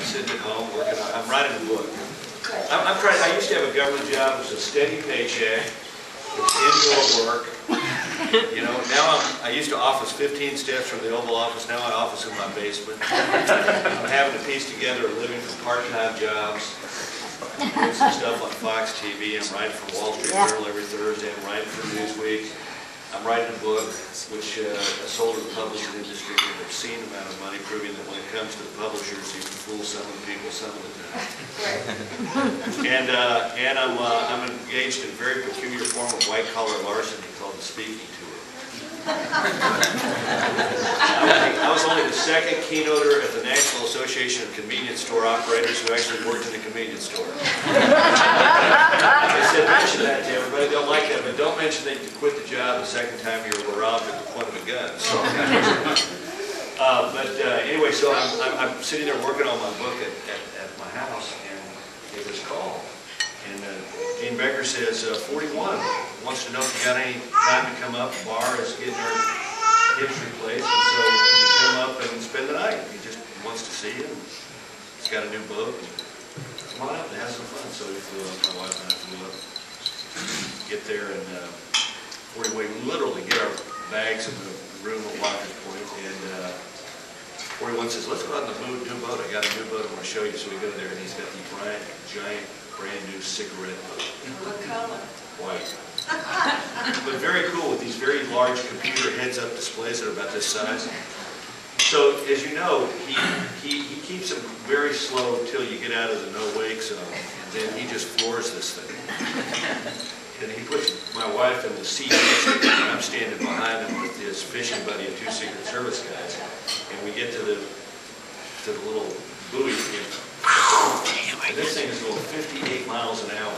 sitting at home working on. I'm writing a book. I'm trying. I used to have a government job. It was a steady paycheck. It was indoor work. You know, now I used to office 15 steps from the Oval Office. Now I office in my basement. I'm having to piece together a living from part-time jobs. I'm doing some stuff on Fox TV. I'm writing for Wall Street Journal every Thursday. I'm writing for Newsweek. I'm writing a book which I sold to the publishing industry for an obscene amount of money, proving that when it comes to the publishers, you can fool some of the people some of the time. And I'm engaged in a very peculiar form of white-collar larceny called the speaking tour. I was only the second keynoter at the National Association of Convenience Store Operators who actually worked in a convenience store. I said, mention that to everybody. They'll like that, but don't mention that you quit the job the second time you were robbed at the point of a gun. So, anyway, so I'm sitting there working on my book at my house, and I get this call. And Gene Becker says, 41 wants to know if you got any time to come up. Bar is getting her hips replaced, and so you come up and spend the night. He just wants to see you. He's got a new boat. Come on up and have some fun. So we flew up, my wife and I flew up. Get there, and we literally get our bags in the room at Walker's Point, and 41 says, let's go out in the new boat. I got a new boat I want to show you. So we go there, and he's got the giant, brand new cigarette boat. What color? White. But very cool with these very large computer heads-up displays that are about this size. So, as you know, he keeps them very slow until you get out of the no-wake zone, and then he just floors this thing. And he puts my wife in the seat next to him, and I'm standing behind him with his fishing buddy and two Secret Service guys. And we get to the little buoy, and this thing is going 58 miles an hour.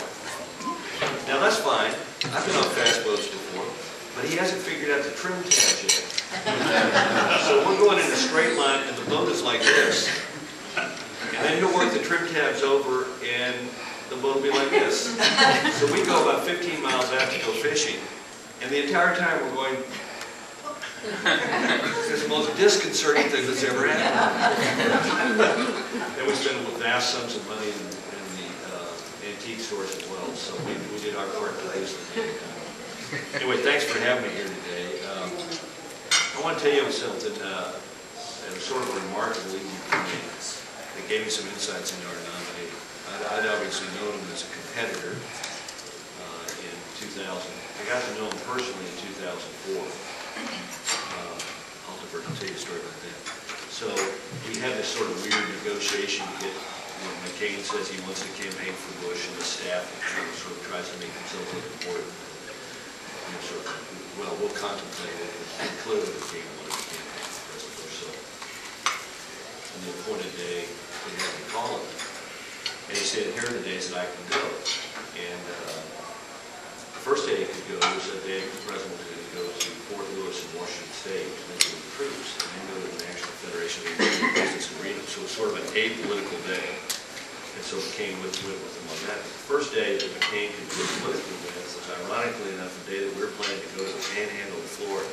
Now that's fine. I've been on fast boats before, but he hasn't figured out the trim tabs yet. So we're going in a straight line, and the boat is like this. And then he'll work the trim tabs over, and the boat will be like this. So we go about 15 miles out to go fishing, and the entire time we're going, it's the most disconcerting thing that's ever happened. And we spent vast sums of money in the antique stores as well, so we did our part to produce them. Anyway, thanks for having me here today. I want to tell you something sort of remarkable evening for me that gave me some insights into our nominee. I'd obviously known him as a competitor in 2000. I got to know him personally in 2004. I'll tell you a story about that. So we had this sort of weird negotiation to get, McCain says he wants to campaign for Bush, and the staff sort of tries to make themselves look important. Sort of, well, we'll contemplate it, and clearly the king wanted to campaign for President Bush. So on the appointed day, they had me call him. And he said, here are the days that I can go. And the first day he could go was the day the president was going to go to Fort Lewis in Washington State to meet with the troops, and then go to the National Federation of Business and Reno. So it was sort of an apolitical day. And so McCain went with him on that. The first day that McCain could do a political event was, ironically enough, the day that we were planning to go to the Panhandle of Florida,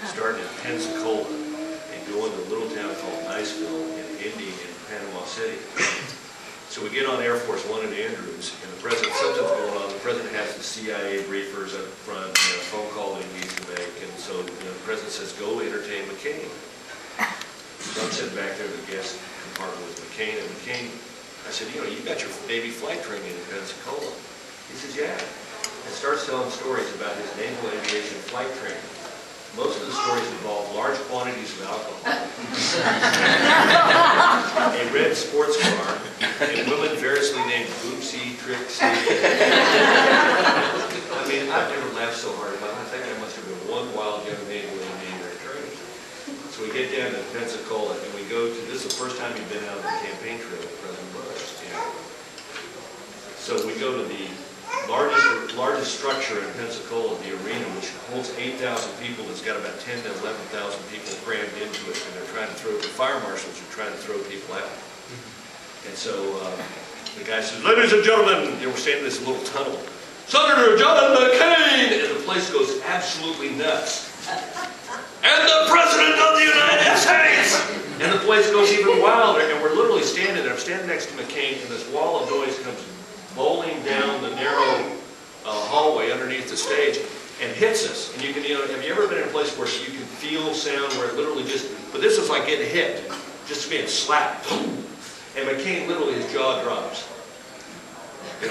starting in Pensacola and going to a little town called Niceville and ending in Panama City. So we get on Air Force One at Andrews, and the president, something's going on. The president has the CIA briefers up front, and a phone call that he needs to make, and so the president says, go entertain McCain. So I'm sitting back there in the guest compartment with McCain, and McCain, I said, you got your Navy flight training in Pensacola. He says, yeah. And starts telling stories about his naval aviation flight training. Most of the stories involve large quantities of alcohol, a red sports car, and women variously named Boopsie, Trixie. I mean, I've never laughed so hard about it. I think I must have been one wild young naval aviator training. So we get down to Pensacola, and we go to, this is the first time you've been out on the campaign trail with President Bush. So we go to the largest structure in Pensacola, the arena, which holds 8,000 people. It's got about 10 to 11,000 people crammed into it, and they're trying to throw, the fire marshals are trying to throw people out. And so the guy says, ladies and gentlemen, we're standing in this little tunnel. Senator John McCain! And the place goes absolutely nuts. And the President of the United States! And the place goes even wilder, and we're literally standing there. I'm standing next to McCain, and this wall of noise comes bowling down the narrow hallway underneath the stage and hits us. And you can, have you ever been in a place where you can feel sound where it literally just, but this was like getting hit, just being slapped. And McCain, literally, his jaw drops. He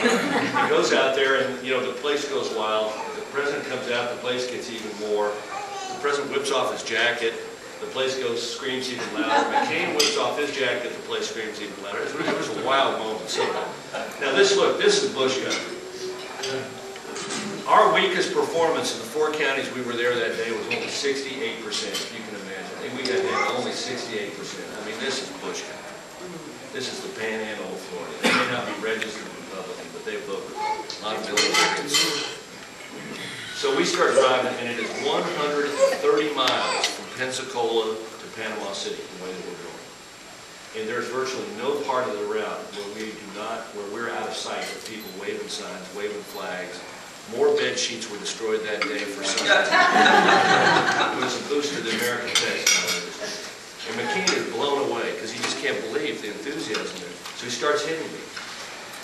goes out there, and the place goes wild. The president comes out, the place gets even more. The president whips off his jacket. The place screams even louder. McCain whips off his jacket. The place screams even louder. It was a wild moment. So, now this is Bush country. Our weakest performance in the 4 counties we were there that day was only 68%, if you can imagine. We got hit only 68%. I mean, this is Bush country. This is the Panhandle of Florida. They may not be registered Republican, but they voted a lot of military. So we start driving, and it is 130 miles from Pensacola to Panama City, the way that we're going. And there's virtually no part of the route where we're out of sight of people waving signs, waving flags. More bed sheets were destroyed that day for some reason. It was a boost to the American text. And McCain is blown away because he just can't believe the enthusiasm there. So he starts hitting me.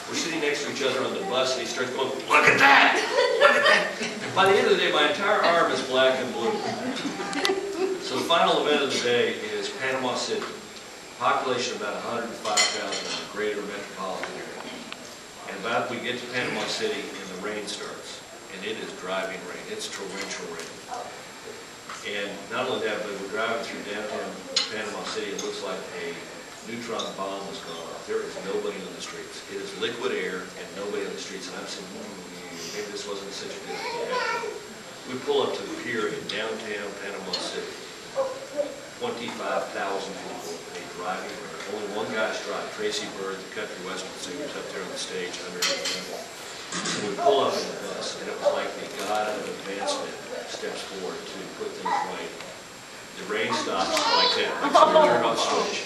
We're sitting next to each other on the bus, and he starts going, "Look at that! Look at that!" And by the end of the day, my entire arm is black and blue. So the final event of the day is Panama City. Population about 105,000 in the greater metropolitan area. And about we get to Panama City, and the rain starts. And it is driving rain. It's torrential rain. And not only that, but we're driving through downtown Panama City. It looks like a neutron bomb was gone off. There is nobody on the streets. It is liquid air and nobody on the streets. And I'm saying, maybe this wasn't such a good idea. We pull up to the pier in downtown Panama City. 25,000 people, a driving rain. Only one guy's drive, Tracy Bird, the country western singer, up there on the stage underneath him. And we pull up in the bus, and it was like the god of advancement steps forward to put things right. The rain stops like that, like someone turned on a switch.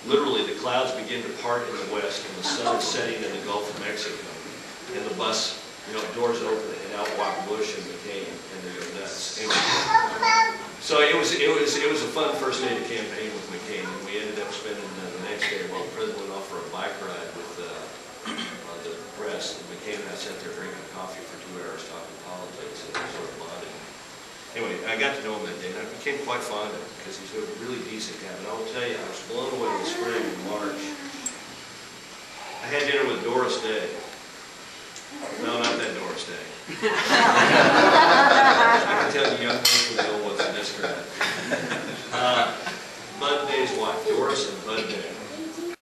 Literally, the clouds begin to part in the west, and the sun is setting in the Gulf of Mexico. And the bus, doors open, and out walk Bush and McCain, and they go nuts. Anyway, so it was a fun first day to campaign with McCain, and we ended up spending the next day while the president went off for a bike ride with the press. And McCain and I sat there drinking coffee for 2 hours talking politics, and sort of bonding. Anyway, I got to know him that day, and I became quite fond of him because he's a really decent guy. And I will tell you, I was blown away in the spring in March. I had dinner with Doris Day. No, not that Doris Day. I can tell you young folks with the old ones are discredit.